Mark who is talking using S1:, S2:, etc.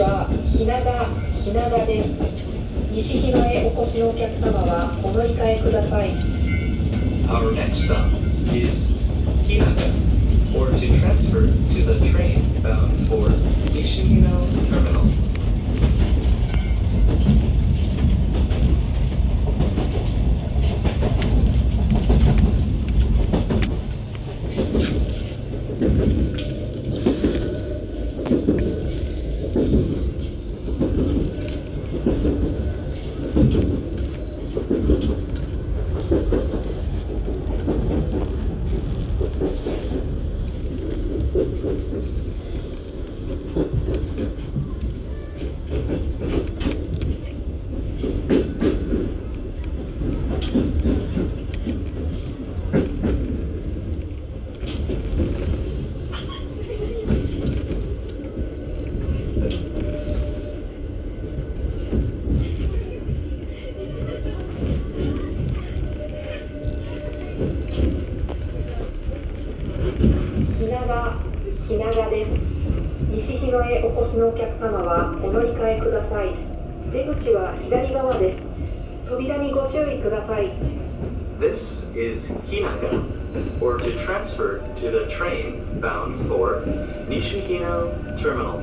S1: は日永です。西日野へお越しのお客様はお乗り換えください。
S2: Our next stop is Hinaga, or to transfer to the train bound for Nishihino Terminal.
S1: 日永です。西日野へお越しのお客様はお乗り換えください。出口は左側です。扉にご注意ください。
S2: This is Hinaga, or to transfer to the train bound for Nishihino Terminal.